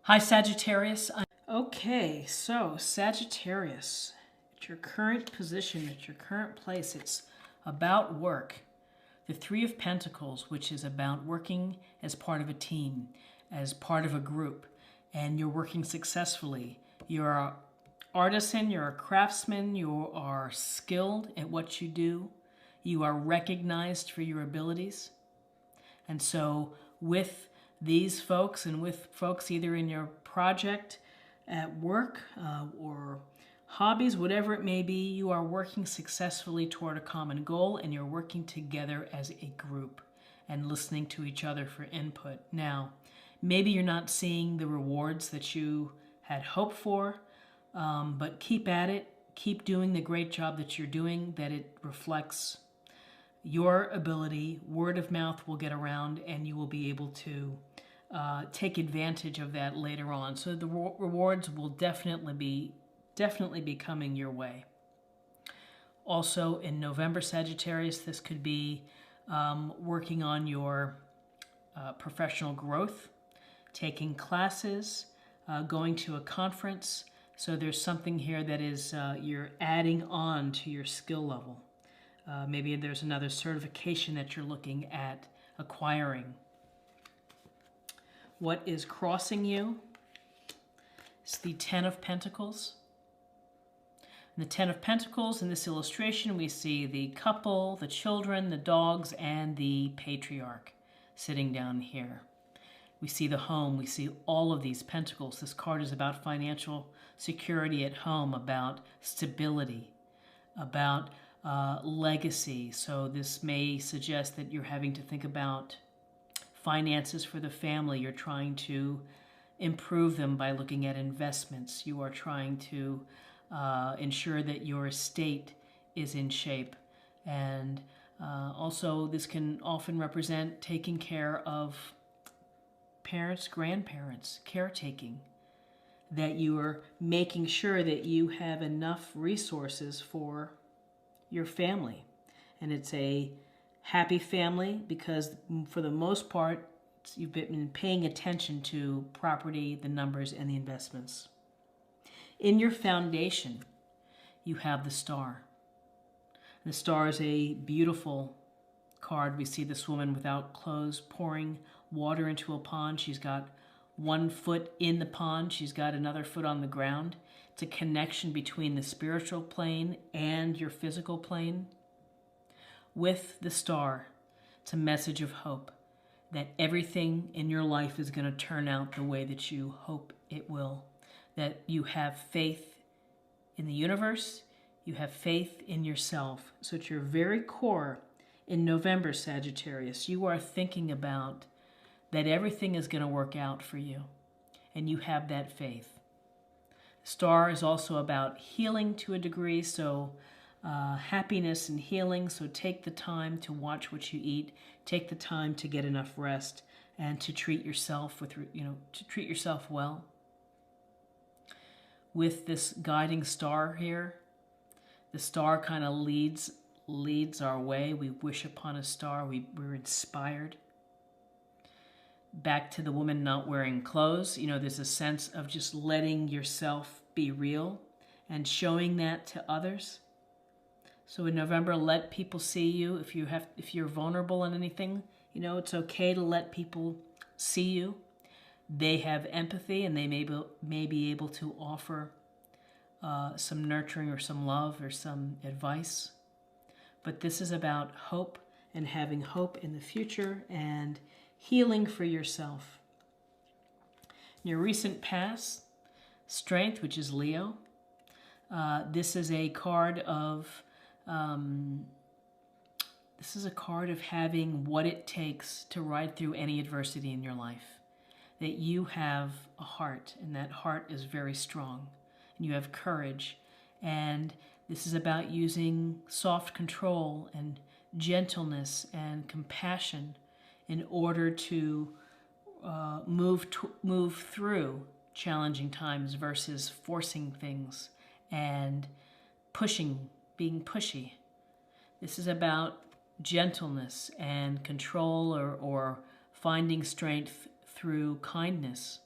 Hi, Sagittarius. Okay, so Sagittarius, at your current position, at your current place, it's about work. The Three of Pentacles, which is about working as part of a team, as part of a group, and you're working successfully. You're an artisan, you're a craftsman, you are skilled at what you do, you are recognized for your abilities. And so with these folks and with folks either in your project, at work, or hobbies, whatever it may be, you are working successfully toward a common goal and you're working together as a group and listening to each other for input. Now, maybe you're not seeing the rewards that you had hoped for, but keep at it. Keep doing the great job that you're doing, that it reflects your ability. Word of mouth will get around and you will be able to take advantage of that later on. So the rewards will definitely be coming your way. Also in November, Sagittarius, this could be working on your professional growth, taking classes, going to a conference. So there's something here that is you're adding on to your skill level. Maybe there's another certification that you're looking at acquiring. What is crossing you? It's the Ten of Pentacles. In the Ten of Pentacles, in this illustration, we see the couple, the children, the dogs, and the patriarch sitting down here. We see the home. We see all of these pentacles. This card is about financial security at home, about stability, about legacy. So this may suggest that you're having to think about finances for the family. You're trying to improve them by looking at investments. You are trying to ensure that your estate is in shape. And also this can often represent taking care of parents, grandparents, caretaking, that you are making sure that you have enough resources for your family. And it's a happy family because for the most part, you've been paying attention to property, the numbers, and the investments. In your foundation, you have the Star. The Star is a beautiful card. We see this woman without clothes pouring water into a pond. She's got one foot in the pond. She's got another foot on the ground. It's a connection between the spiritual plane and your physical plane. With the Star, it's a message of hope that everything in your life is going to turn out the way that you hope it will. That you have faith in the universe, you have faith in yourself. So at your very core, in November, Sagittarius, you are thinking about that everything is going to work out for you, and you have that faith. Star is also about healing to a degree, so happiness and healing. So take the time to watch what you eat, take the time to get enough rest, and to treat yourself to treat yourself well. With this guiding star here, the star kind of leads our way. We wish upon a star. We're inspired. Back to the woman not wearing clothes, there's a sense of just letting yourself be real and showing that to others. So in November, let people see you. If you're vulnerable in anything, it's okay to let people see you. They have empathy and they may be able to offer some nurturing or some love or some advice. But this is about hope and having hope in the future and healing for yourself. In your recent past, Strength, which is Leo. This is a card of having what it takes to ride through any adversity in your life. That you have a heart, and that heart is very strong, and you have courage. And this is about using soft control and gentleness and compassion in order to move through challenging times versus forcing things and being pushy. This is about gentleness and control or finding strength through kindness.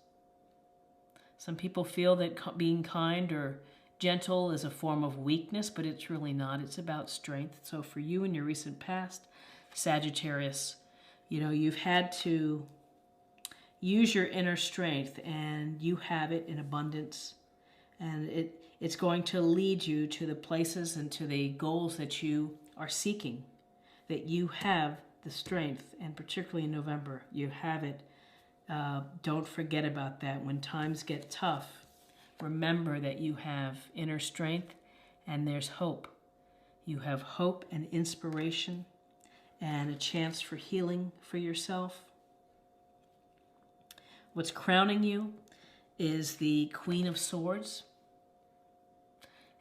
Some people feel that being kind or gentle is a form of weakness, but it's really not. It's about strength. So for you in your recent past, Sagittarius, you know, you've had to use your inner strength, and you have it in abundance. And it's going to lead you to the places and to the goals that you are seeking, that you have the strength, and particularly in November, you have it. Don't forget about that. When times get tough, remember that you have inner strength and there's hope. You have hope and inspiration and a chance for healing for yourself. What's crowning you is the Queen of Swords.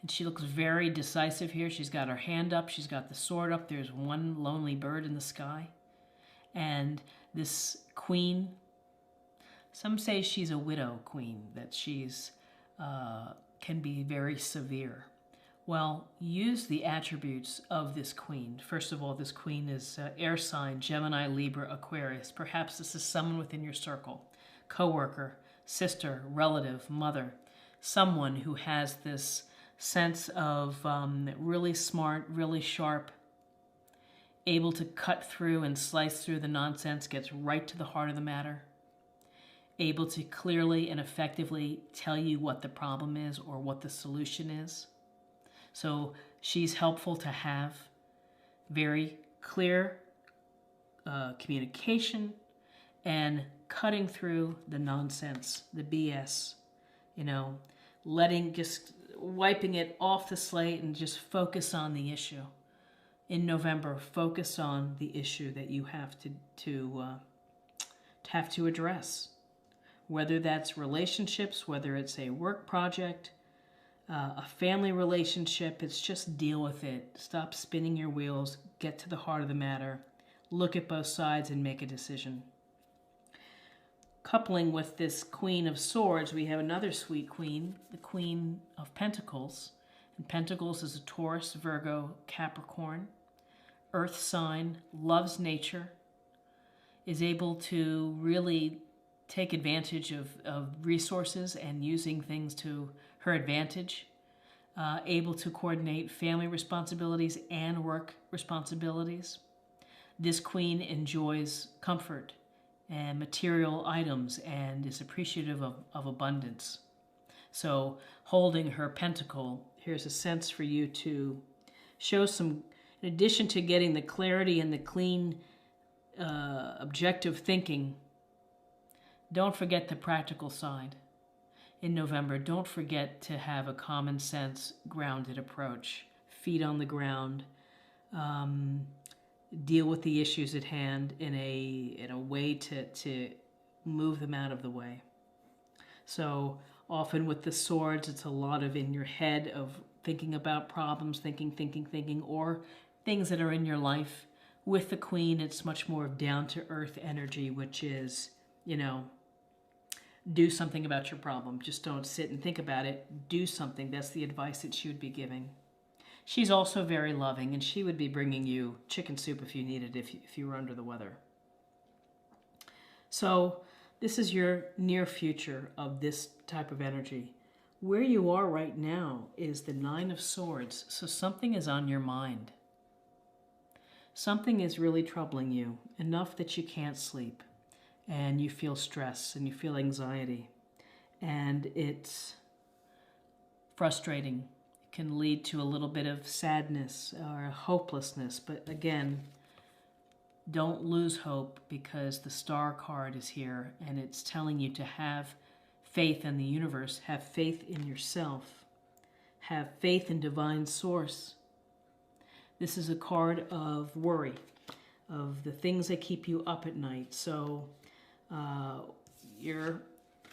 And she looks very decisive here. She's got her hand up. She's got the sword up. There's one lonely bird in the sky. And this queen, some say she's a widow queen, that she's can be very severe. Well, use the attributes of this queen. First of all, this queen is air sign, Gemini, Libra, Aquarius. Perhaps this is someone within your circle, coworker, sister, relative, mother, someone who has this sense of really smart, really sharp, able to cut through and slice through the nonsense, gets right to the heart of the matter, able to clearly and effectively tell you what the problem is or what the solution is. So she's helpful to have very clear communication and cutting through the nonsense, the BS, you know, just wiping it off the slate and just focus on the issue. In November, focus on the issue that you have to address. Whether that's relationships, whether it's a work project, a family relationship, it's just deal with it. Stop spinning your wheels, get to the heart of the matter, look at both sides and make a decision. Coupling with this Queen of Swords, we have another sweet queen, the Queen of Pentacles. And Pentacles is a Taurus, Virgo, Capricorn, earth sign, loves nature, is able to really take advantage of resources and using things to her advantage, able to coordinate family responsibilities and work responsibilities. This queen enjoys comfort and material items and is appreciative of abundance. So holding her pentacle, here's a sense for you to show some, in addition to getting the clarity and the clean objective thinking, don't forget the practical side. In November, don't forget to have a common sense, grounded approach. Feet on the ground. Deal with the issues at hand in a way to move them out of the way. So often with the swords, it's a lot of in your head of thinking about problems, thinking, or things that are in your life. With the queen, it's much more of down-to-earth energy, which is, you know, do something about your problem. Just don't sit and think about it. Do something. That's the advice that she would be giving. She's also very loving, and she would be bringing you chicken soup if you needed, if you were under the weather. So this is your near future of this type of energy. Where you are right now is the Nine of Swords, so something is on your mind. Something is really troubling you, enough that you can't sleep. And you feel stress and you feel anxiety, and it's frustrating. It can lead to a little bit of sadness or hopelessness, but again, don't lose hope, because the Star card is here and it's telling you to have faith in the universe, have faith in yourself, have faith in divine source. This is a card of worry, of the things that keep you up at night. So your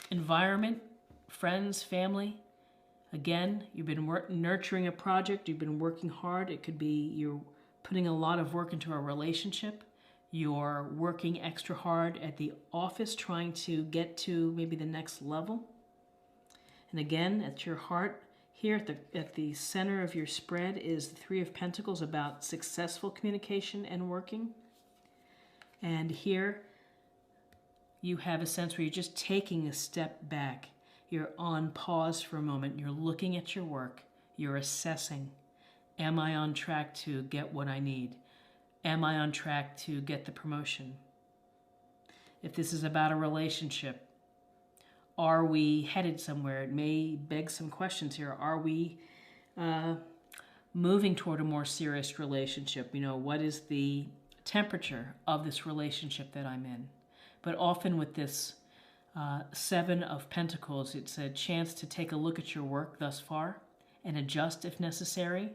environment, friends, family, again, you've been nurturing a project, you've been working hard. It could be you're putting a lot of work into a relationship. You're working extra hard at the office, trying to get to maybe the next level. And again, at your heart, here at the center of your spread is the Three of Pentacles, about successful communication and working. And here, you have a sense where you're just taking a step back. You're on pause for a moment. You're looking at your work. You're assessing. Am I on track to get what I need? Am I on track to get the promotion? If this is about a relationship, are we headed somewhere? It may beg some questions here. Are we moving toward a more serious relationship? You know, what is the temperature of this relationship that I'm in? But often with this Seven of Pentacles, it's a chance to take a look at your work thus far and adjust if necessary.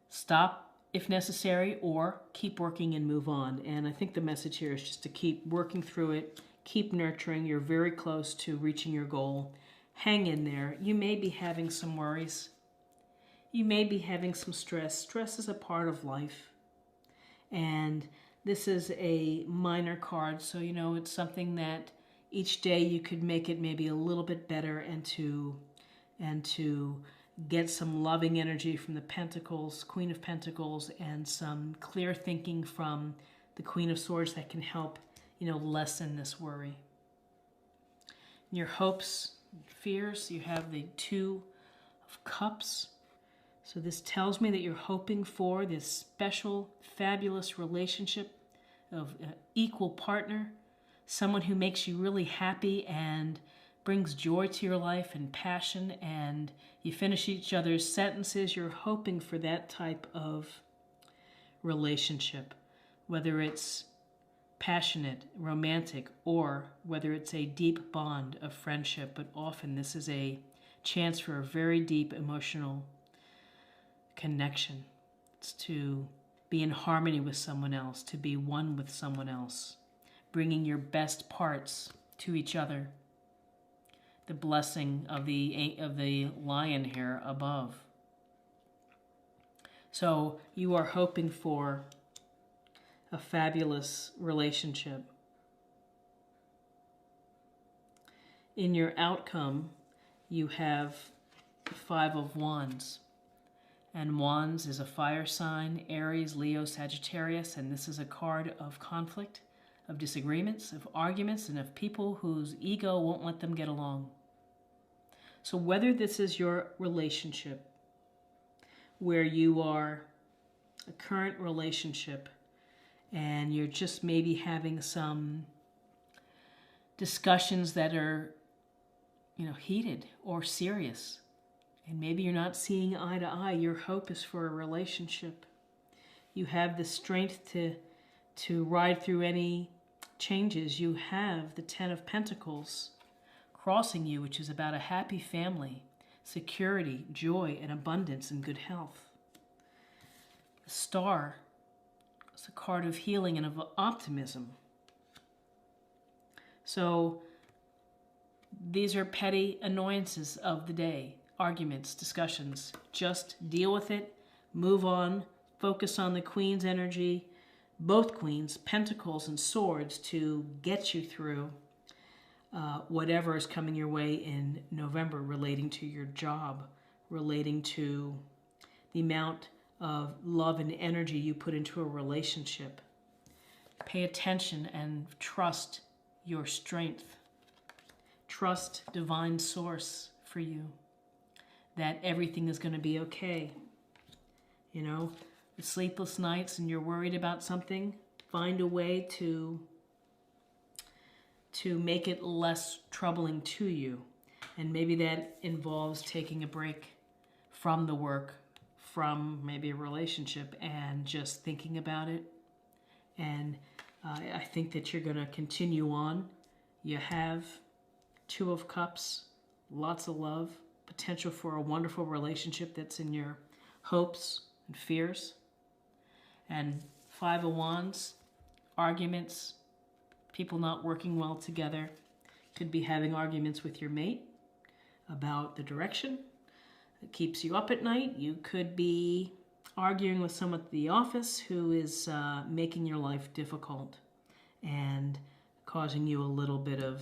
Stop if necessary, or keep working and move on. And I think the message here is just to keep working through it, keep nurturing. You're very close to reaching your goal. Hang in there. You may be having some worries. You may be having some stress. Stress is a part of life. And this is a minor card, so you know it's something that each day you could make it maybe a little bit better, and to get some loving energy from the Pentacles, Queen of Pentacles, and some clear thinking from the Queen of Swords that can help, you know, lessen this worry. In your hopes, fears, you have the Two of Cups. So this tells me that you're hoping for this special, fabulous relationship of an equal partner, someone who makes you really happy and brings joy to your life and passion, and you finish each other's sentences. You're hoping for that type of relationship, whether it's passionate, romantic, or whether it's a deep bond of friendship. But often this is a chance for a very deep emotional connection. It's to be in harmony with someone else, to be one with someone else, bringing your best parts to each other. The blessing of the lion here above. So you are hoping for a fabulous relationship. In your outcome, you have the Five of Wands. And Wands is a fire sign, Aries, Leo, Sagittarius, and this is a card of conflict, of disagreements, of arguments, and of people whose ego won't let them get along. So whether this is your relationship, where you are a current relationship and you're just maybe having some discussions that are, you know, heated or serious, and maybe you're not seeing eye to eye, your hope is for a relationship. You have the strength to ride through any changes. You have the Ten of Pentacles crossing you, which is about a happy family, security, joy, and abundance, and good health. The Star is a card of healing and of optimism. So these are petty annoyances of the day, arguments, discussions. Just deal with it, move on, focus on the Queen's energy, both Queens, Pentacles and Swords, to get you through whatever is coming your way in November, relating to your job, relating to the amount of love and energy you put into a relationship. Pay attention and trust your strength. Trust divine source for you, that everything is going to be okay. You know, the sleepless nights and you're worried about something, find a way to make it less troubling to you. And maybe that involves taking a break from the work, from maybe a relationship, and just thinking about it. And I think that you're going to continue on. You have Two of Cups, lots of love, potential for a wonderful relationship that's in your hopes and fears. And Five of Wands, arguments, people not working well together. Could be having arguments with your mate about the direction that keeps you up at night. You could be arguing with someone at the office who is making your life difficult and causing you a little bit of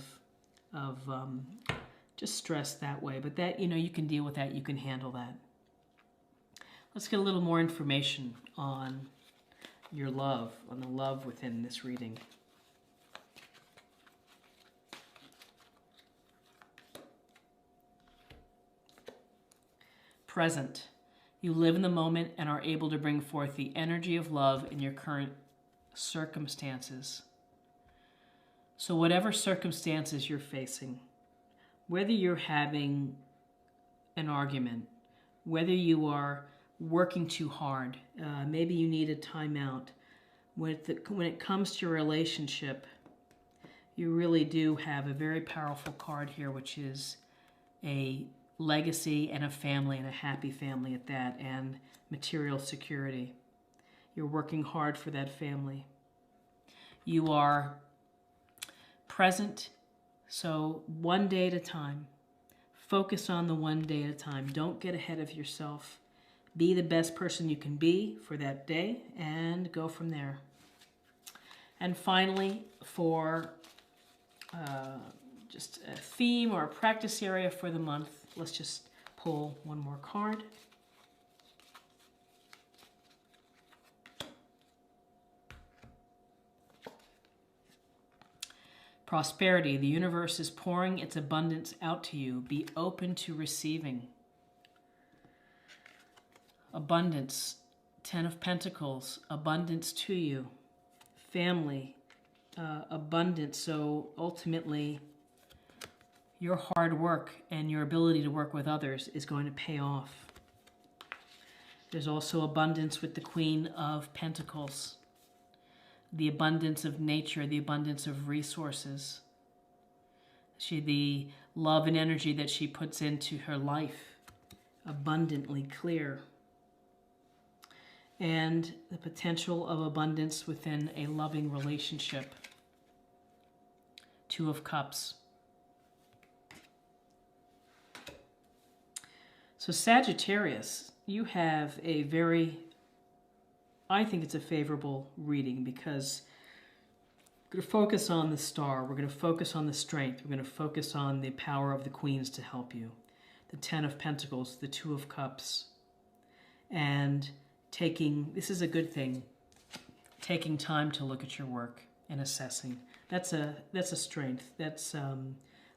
just stress that way. But that, you know, you can deal with that. You can handle that. Let's get a little more information on your love, on the love within this reading. present. You live in the moment and are able to bring forth the energy of love in your current circumstances. So whatever circumstances you're facing, whether you're having an argument, whether you are working too hard, maybe you need a timeout, when it comes to your relationship, you really do have a very powerful card here, which is a legacy and a family, and a happy family at that, and material security. You're working hard for that family. You are present, so one day at a time. Focus on the one day at a time. Don't get ahead of yourself. Be the best person you can be for that day and go from there. And finally, for just a theme or a practice area for the month, let's just pull one more card. Prosperity. The universe is pouring its abundance out to you. Be open to receiving. Abundance. 10 of Pentacles. Abundance to you. Family. Abundance. So ultimately, your hard work and your ability to work with others is going to pay off. There's also abundance with the Queen of Pentacles. The abundance of nature, the abundance of resources. The love and energy that she puts into her life, abundantly clear. And the potential of abundance within a loving relationship. 2 of Cups. So Sagittarius, you have a very, I think it's a favorable reading, because we're going to focus on the star. We're going to focus on the strength. We're going to focus on the power of the queens to help you. The 10 of Pentacles, the 2 of Cups. And this is a good thing, taking time to look at your work and assessing. That's a strength. That's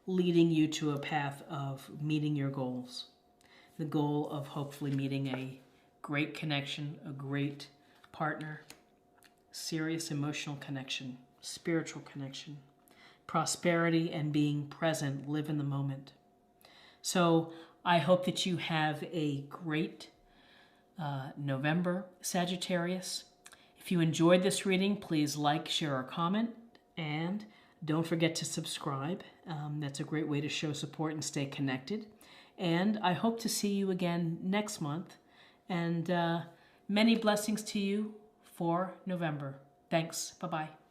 leading you to a path of meeting your goals. The goal of hopefully meeting a great connection, a great partner, serious emotional connection, spiritual connection, prosperity, and being present, live in the moment. So I hope that you have a great November, Sagittarius. If you enjoyed this reading, please like, share, or comment, and don't forget to subscribe. That's a great way to show support and stay connected. And I hope to see you again next month. And many blessings to you for November. Thanks. Bye-bye.